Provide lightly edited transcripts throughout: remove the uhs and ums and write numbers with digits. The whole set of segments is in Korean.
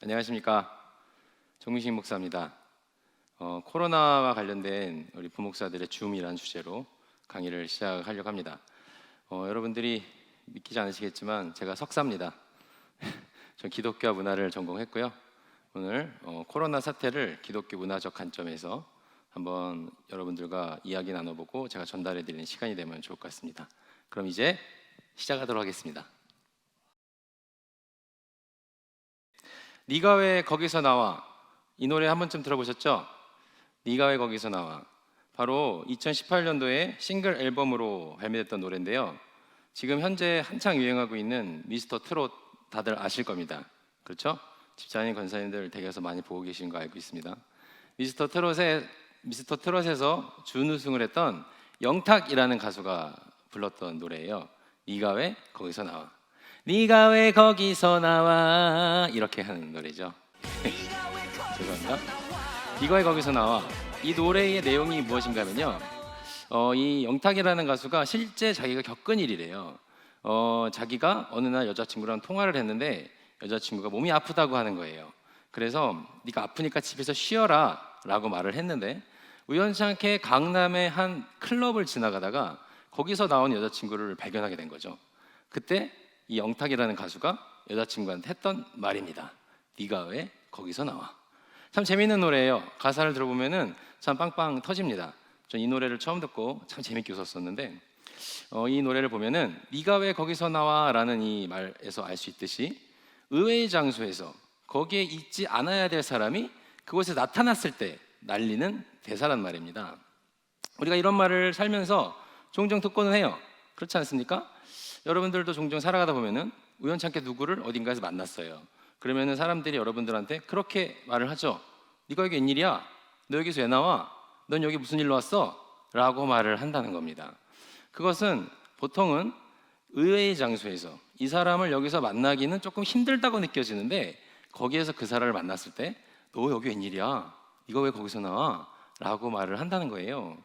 안녕하십니까. 정민식 목사입니다. 코로나와 관련된 우리 부목사들의 줌이라는 주제로 강의를 시작하려고 합니다. 여러분들이 믿기지 않으시겠지만 제가 석사입니다. 전 기독교 문화를 전공했고요. 오늘 코로나 사태를 기독교 문화적 관점에서 한번 여러분들과 이야기 나눠보고 제가 전달해드리는 시간이 되면 좋을 것 같습니다. 그럼 이제 시작하도록 하겠습니다. 네가 왜 거기서 나와? 이 노래 한 번쯤 들어보셨죠? 네가 왜 거기서 나와? 바로 2018년도에 싱글 앨범으로 발매됐던 노래인데요. 지금 현재 한창 유행하고 있는 미스터 트롯 다들 아실 겁니다. 그렇죠? 집사님, 권사님들 댁에서 많이 보고 계신 거 알고 있습니다. 미스터 트롯에서 준우승을 했던 영탁이라는 가수가 불렀던 노래예요. 네가 왜 거기서 나와? 네가 왜 거기서 나와? 이렇게 하는 노래죠. 죄송합니다. 네가 왜 거기서 나와? 이 노래의 내용이 무엇인가면요, 이 영탁이라는 가수가 실제 자기가 겪은 일이래요. 자기가 어느 날 여자친구랑 통화를 했는데 여자친구가 몸이 아프다고 하는 거예요. 그래서 네가 아프니까 집에서 쉬어라 라고 말을 했는데, 우연치 않게 강남의 한 클럽을 지나가다가 거기서 나온 여자친구를 발견하게 된 거죠. 그때 이 영탁이라는 가수가 여자친구한테 했던 말입니다. 네가 왜 거기서 나와? 참 재밌는 노래예요. 가사를 들어보면은 참 빵빵 터집니다. 전 이 노래를 처음 듣고 참 재밌게 웃었었는데, 이 노래를 보면은 네가 왜 거기서 나와? 라는 이 말에서 알 수 있듯이 의외의 장소에서 거기에 있지 않아야 될 사람이 그곳에 나타났을 때 날리는 대사란 말입니다. 우리가 이런 말을 살면서 종종 듣고는 해요. 그렇지 않습니까? 여러분들도 종종 살아가다 보면은 우연찮게 누구를 어딘가에서 만났어요. 그러면은 사람들이 여러분들한테 그렇게 말을 하죠. 네가 여기 웬일이야? 너 여기서 왜 나와? 넌 여기 무슨 일로 왔어? 라고 말을 한다는 겁니다. 그것은 보통은 의외의 장소에서 이 사람을 여기서 만나기는 조금 힘들다고 느껴지는데, 거기에서 그 사람을 만났을 때 너 여기 웬일이야? 네가 왜 거기서 나와? 라고 말을 한다는 거예요.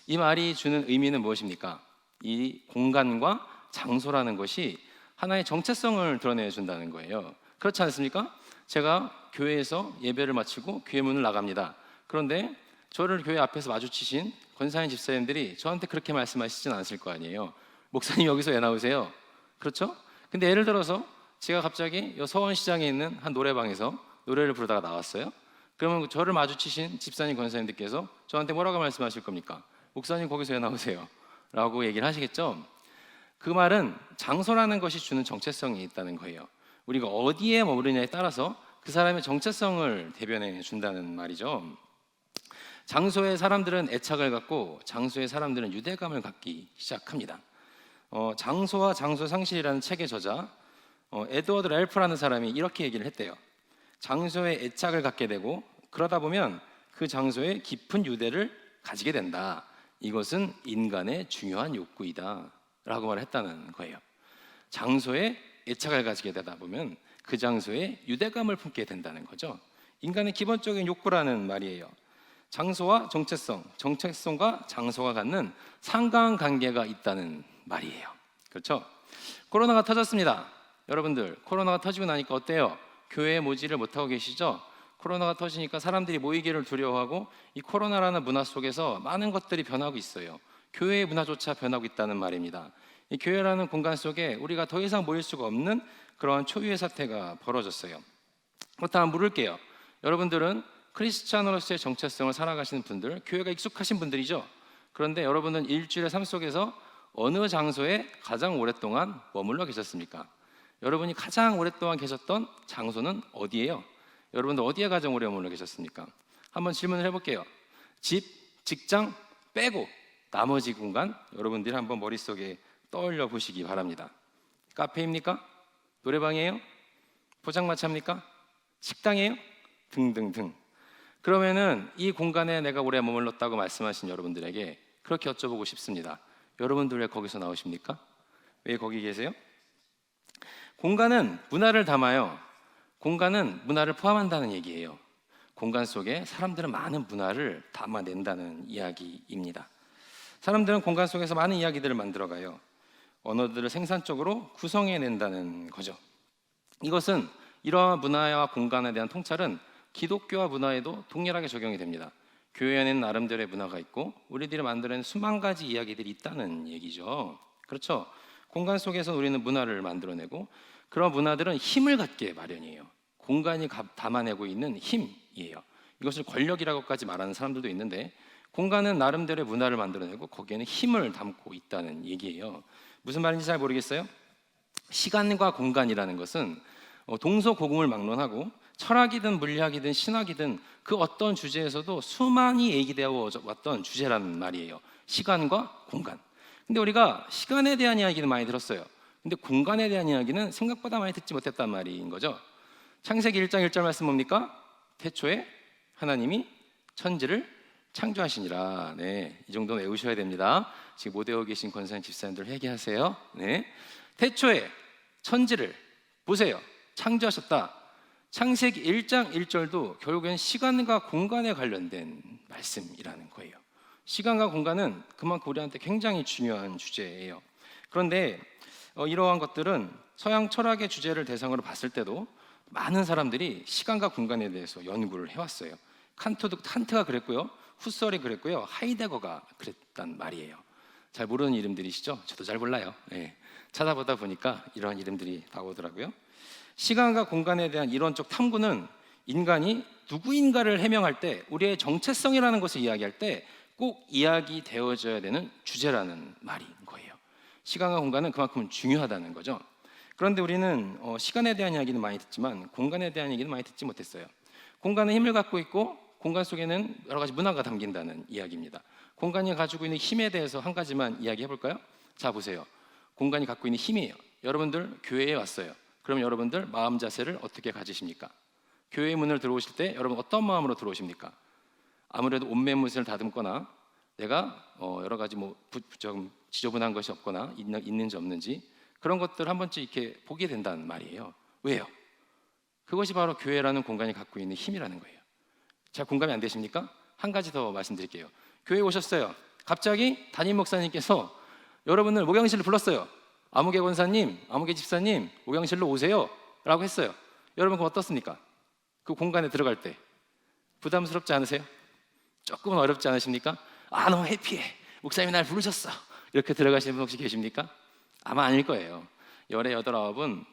이 말이 주는 의미는 무엇입니까? 이 공간과 장소라는 것이 하나의 정체성을 드러내준다는 거예요. 그렇지 않습니까? 제가 교회에서 예배를 마치고 교회 문을 나갑니다. 그런데 저를 교회 앞에서 마주치신 권사님 집사님들이 저한테 그렇게 말씀하시진 않으실 거 아니에요. 목사님 여기서 왜 나오세요? 그렇죠? 근데 예를 들어서 제가 갑자기 서원시장에 있는 한 노래방에서 노래를 부르다가 나왔어요. 그러면 저를 마주치신 집사님, 권사님들께서 저한테 뭐라고 말씀하실 겁니까? 목사님 거기서 왜 나오세요? 라고 얘기를 하시겠죠? 그 말은 장소라는 것이 주는 정체성이 있다는 거예요. 우리가 어디에 머무르냐에 따라서 그 사람의 정체성을 대변해 준다는 말이죠. 장소의 사람들은 애착을 갖고 장소의 사람들은 유대감을 갖기 시작합니다. 장소와 장소 상실이라는 책의 저자 에드워드 렐프라는 사람이 이렇게 얘기를 했대요. 장소에 애착을 갖게 되고 그러다 보면 그 장소에 깊은 유대를 가지게 된다. 이것은 인간의 중요한 욕구이다 라고 말을 했다는 거예요. 장소에 애착을 가지게 되다 보면 그 장소에 유대감을 품게 된다는 거죠. 인간의 기본적인 욕구라는 말이에요. 장소와 정체성, 정체성과 장소가 갖는 상관관계가 있다는 말이에요. 그렇죠? 코로나가 터졌습니다. 여러분들, 코로나가 터지고 나니까 어때요? 교회에 모지를 못하고 계시죠? 코로나가 터지니까 사람들이 모이기를 두려워하고 이 코로나라는 문화 속에서 많은 것들이 변하고 있어요. 교회의 문화조차 변하고 있다는 말입니다. 이 교회라는 공간 속에 우리가 더 이상 모일 수가 없는 그러한 초유의 사태가 벌어졌어요. 그렇다면 물을게요. 여러분들은 크리스찬으로서의 정체성을 살아가시는 분들, 교회가 익숙하신 분들이죠. 그런데 여러분은 일주일의 삶 속에서 어느 장소에 가장 오랫동안 머물러 계셨습니까? 여러분이 가장 오랫동안 계셨던 장소는 어디예요? 여러분들 어디에 가장 오래 머물러 계셨습니까? 한번 질문을 해볼게요. 집, 직장 빼고 나머지 공간 여러분들이 한번 머릿속에 떠올려 보시기 바랍니다. 카페입니까? 노래방이에요? 포장마차입니까? 식당이에요? 등등등. 그러면은 이 공간에 내가 오래 머물렀다고 말씀하신 여러분들에게 그렇게 여쭤보고 싶습니다. 여러분들 왜 거기서 나오십니까? 왜 거기 계세요? 공간은 문화를 담아요. 공간은 문화를 포함한다는 얘기예요. 공간 속에 사람들은 많은 문화를 담아낸다는 이야기입니다. 사람들은 공간 속에서 많은 이야기들을 만들어가요. 언어들을 생산적으로 구성해낸다는 거죠. 이것은 이러한 문화와 공간에 대한 통찰은 기독교와 문화에도 동일하게 적용이 됩니다. 교회 안에는 나름대로의 문화가 있고 우리들이 만들어낸 수만 가지 이야기들이 있다는 얘기죠. 그렇죠? 공간 속에서 우리는 문화를 만들어내고 그런 문화들은 힘을 갖게 마련이에요. 공간이 담아내고 있는 힘이에요. 이것을 권력이라고까지 말하는 사람들도 있는데 공간은 나름대로의 문화를 만들어내고 거기에는 힘을 담고 있다는 얘기예요. 무슨 말인지 잘 모르겠어요? 시간과 공간이라는 것은 동서고금을 막론하고 철학이든 물리학이든 신학이든 그 어떤 주제에서도 수많이 얘기되어 왔던 주제라는 말이에요. 시간과 공간. 근데 우리가 시간에 대한 이야기는 많이 들었어요. 근데 공간에 대한 이야기는 생각보다 많이 듣지 못했단 말인 거죠. 창세기 1장 1절 말씀 뭡니까? 태초에 하나님이 천지를 창조하시니라. 네, 이 정도 외우셔야 됩니다. 지금 못 외우고 계신 권사님 집사님들 회개하세요. 네, 태초에 천지를 보세요. 창조하셨다. 창세기 1장 1절도 결국엔 시간과 공간에 관련된 말씀이라는 거예요. 시간과 공간은 그만큼 우리한테 굉장히 중요한 주제예요. 그런데 이러한 것들은 서양 철학의 주제를 대상으로 봤을 때도 많은 사람들이 시간과 공간에 대해서 연구를 해왔어요. 칸트가 그랬고요, 후설이 그랬고요, 하이데거가 그랬단 말이에요. 잘 모르는 이름들이시죠? 저도 잘 몰라요. 네. 찾아보다 보니까 이러한 이름들이 나오더라고요. 시간과 공간에 대한 이론적 탐구는 인간이 누구인가를 해명할 때, 우리의 정체성이라는 것을 이야기할 때 꼭 이야기되어져야 되는 주제라는 말인 거예요. 시간과 공간은 그만큼 중요하다는 거죠. 그런데 우리는 시간에 대한 이야기는 많이 듣지만 공간에 대한 얘기는 많이 듣지 못했어요. 공간은 힘을 갖고 있고 공간 속에는 여러 가지 문화가 담긴다는 이야기입니다. 공간이 가지고 있는 힘에 대해서 한 가지만 이야기해 볼까요? 자, 보세요. 공간이 갖고 있는 힘이에요. 여러분들 교회에 왔어요. 그럼 여러분들 마음 자세를 어떻게 가지십니까? 교회 문을 들어오실 때 여러분 어떤 마음으로 들어오십니까? 아무래도 옷매무새를 다듬거나 내가 여러 가지 좀 지저분한 것이 없거나 있는지 없는지 그런 것들 한 번쯤 이렇게 보게 된다는 말이에요. 왜요? 그것이 바로 교회라는 공간이 갖고 있는 힘이라는 거예요. 잘 공감이 안 되십니까? 한 가지 더 말씀드릴게요. 교회에 오셨어요. 갑자기 담임 목사님께서 여러분을 목양실로 불렀어요. 아무개 권사님, 아무개 집사님, 목양실로 오세요 라고 했어요. 여러분 그거 어떻습니까? 그 공간에 들어갈 때 부담스럽지 않으세요? 조금은 어렵지 않으십니까? 너무 해피해, 목사님이 날 부르셨어, 이렇게 들어가시는 분 혹시 계십니까? 아마 아닐 거예요. 열에 여덟 아홉은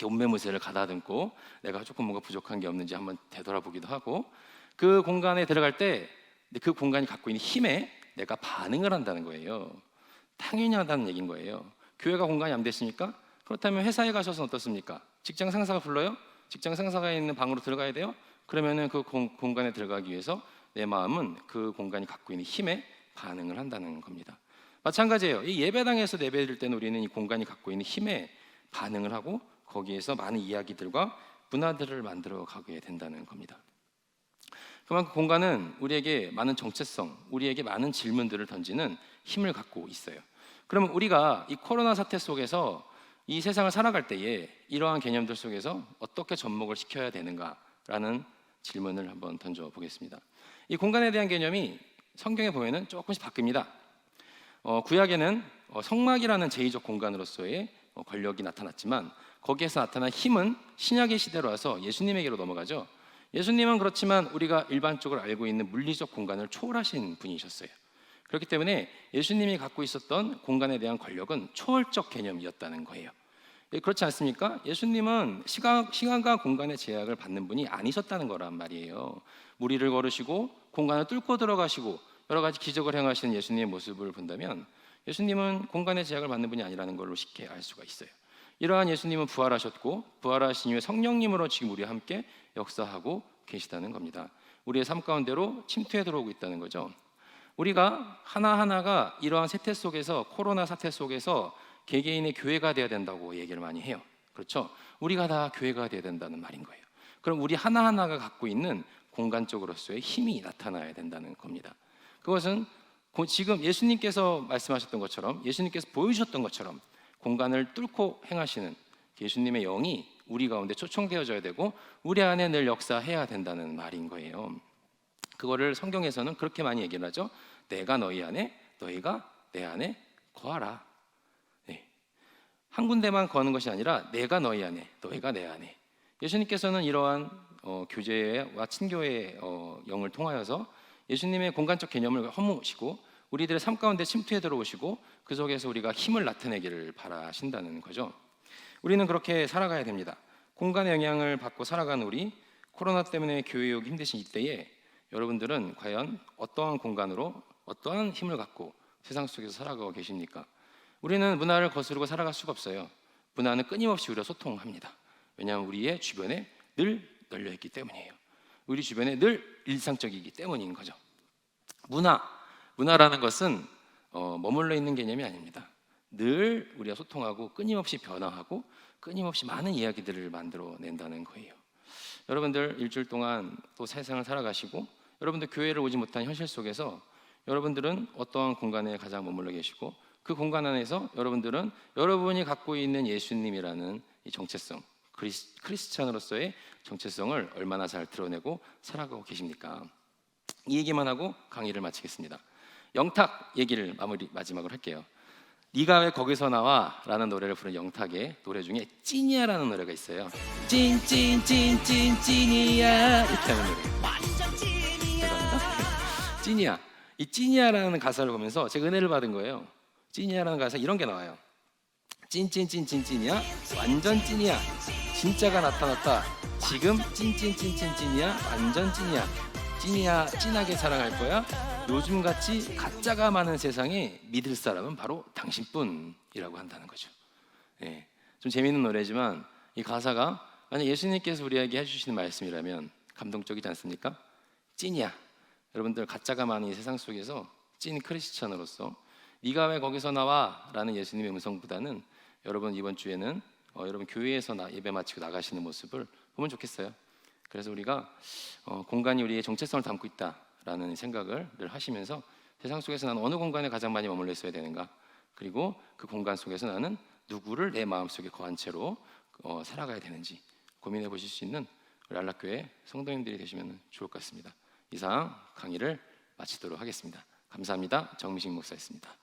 옷매무새를 가다듬고 내가 조금 뭔가 부족한 게 없는지 한번 되돌아보기도 하고 그 공간에 들어갈 때 그 공간이 갖고 있는 힘에 내가 반응을 한다는 거예요. 당연히 한다는 얘기인 거예요. 교회가 공간이 안 됐습니까? 그렇다면 회사에 가셔서는 어떻습니까? 직장 상사가 불러요? 직장 상사가 있는 방으로 들어가야 돼요? 그러면은 그 공간에 들어가기 위해서 내 마음은 그 공간이 갖고 있는 힘에 반응을 한다는 겁니다. 마찬가지예요. 이 예배당에서 예배드릴 때는 우리는 이 공간이 갖고 있는 힘에 반응을 하고 거기에서 많은 이야기들과 문화들을 만들어 가게 된다는 겁니다. 그만큼 공간은 우리에게 많은 정체성, 우리에게 많은 질문들을 던지는 힘을 갖고 있어요. 그러면 우리가 이 코로나 사태 속에서 이 세상을 살아갈 때에 이러한 개념들 속에서 어떻게 접목을 시켜야 되는가라는 질문을 한번 던져보겠습니다. 이 공간에 대한 개념이 성경에 보면은 조금씩 바뀝니다. 구약에는 성막이라는 제2적 공간으로서의 권력이 나타났지만 거기에서 나타난 힘은 신약의 시대로 와서 예수님에게로 넘어가죠. 예수님은 그렇지만 우리가 일반적으로 알고 있는 물리적 공간을 초월하신 분이셨어요. 그렇기 때문에 예수님이 갖고 있었던 공간에 대한 권력은 초월적 개념이었다는 거예요. 그렇지 않습니까? 예수님은 시간과 공간의 제약을 받는 분이 아니셨다는 거란 말이에요. 무리를 걸으시고 공간을 뚫고 들어가시고 여러 가지 기적을 행하시는 예수님의 모습을 본다면 예수님은 공간의 제약을 받는 분이 아니라는 걸로 쉽게 알 수가 있어요. 이러한 예수님은 부활하셨고 부활하신 이후에 성령님으로 지금 우리와 함께 역사하고 계시다는 겁니다. 우리의 삶 가운데로 침투해 들어오고 있다는 거죠. 우리가 하나하나가 이러한 세태 속에서, 코로나 사태 속에서 개개인의 교회가 되어야 된다고 얘기를 많이 해요. 그렇죠? 우리가 다 교회가 되어야 된다는 말인 거예요. 그럼 우리 하나하나가 갖고 있는 공간적으로서의 힘이 나타나야 된다는 겁니다. 그것은 지금 예수님께서 말씀하셨던 것처럼, 예수님께서 보여주셨던 것처럼 공간을 뚫고 행하시는 예수님의 영이 우리 가운데 초청되어져야 되고 우리 안에 늘 역사해야 된다는 말인 거예요. 그거를 성경에서는 그렇게 많이 얘기를 하죠. 내가 너희 안에, 너희가 내 안에 거하라. 네. 한 군데만 거하는 것이 아니라 내가 너희 안에, 너희가 내 안에. 예수님께서는 이러한 교제와 친교의 영을 통하여서 예수님의 공간적 개념을 허무시고 우리들의 삶 가운데 침투해 들어오시고 그 속에서 우리가 힘을 나타내기를 바라신다는 거죠. 우리는 그렇게 살아가야 됩니다. 공간의 영향을 받고 살아가는 우리, 코로나 때문에 교회 오기 힘드신 이때에 여러분들은 과연 어떠한 공간으로 어떠한 힘을 갖고 세상 속에서 살아가고 계십니까? 우리는 문화를 거스르고 살아갈 수가 없어요. 문화는 끊임없이 우리와 소통합니다. 왜냐하면 우리의 주변에 늘 널려있기 때문이에요. 우리 주변에 늘 일상적이기 때문인 거죠. 문화라는 것은 머물러 있는 개념이 아닙니다. 늘 우리가 소통하고 끊임없이 변화하고 끊임없이 많은 이야기들을 만들어낸다는 거예요. 여러분들 일주일 동안 또 세상을 살아가시고 여러분들 교회를 오지 못한 현실 속에서 여러분들은 어떠한 공간에 가장 머물러 계시고 그 공간 안에서 여러분들은 여러분이 갖고 있는 예수님이라는 이 정체성, 크리스찬으로서의 정체성을 얼마나 잘 드러내고 살아가고 계십니까? 이 얘기만 하고 강의를 마치겠습니다. 영탁 얘기를 마지막으로 할게요. 네가 왜 거기서 나와? 라는 노래를 부른 영탁의 노래 중에 찐이야라는 노래가 있어요. 찐이야 이렇게 하는 노래. 죄송합니다. 찐이야. 이 찐이야라는 가사를 보면서 제가 은혜를 받은 거예요. 찐이야라는 가사 이런 게 나와요. 찐이야 완전 찐이야 진짜가 나타났다 지금 찐이야 완전 찐이야 찐하게 사랑할 거야 요즘같이 가짜가 많은 세상에 믿을 사람은 바로 당신뿐이라고 한다는 거죠. 네, 좀 재미있는 노래지만 이 가사가 만약 예수님께서 우리에게 해주시는 말씀이라면 감동적이지 않습니까? 찐이야. 여러분들 가짜가 많은 이 세상 속에서 찐 크리스찬으로서 네가 왜 거기서 나와? 라는 예수님의 음성보다는 여러분 이번 주에는 여러분 교회에서 예배 마치고 나가시는 모습을 보면 좋겠어요. 그래서 우리가 공간이 우리의 정체성을 담고 있다라는 생각을 늘 하시면서 세상 속에서 나는 어느 공간에 가장 많이 머물러 있어야 되는가, 그리고 그 공간 속에서 나는 누구를 내 마음속에 거한 채로 살아가야 되는지 고민해 보실 수 있는 우리 안락교회 성도님들이 되시면 좋을 것 같습니다. 이상 강의를 마치도록 하겠습니다. 감사합니다. 정미식 목사였습니다.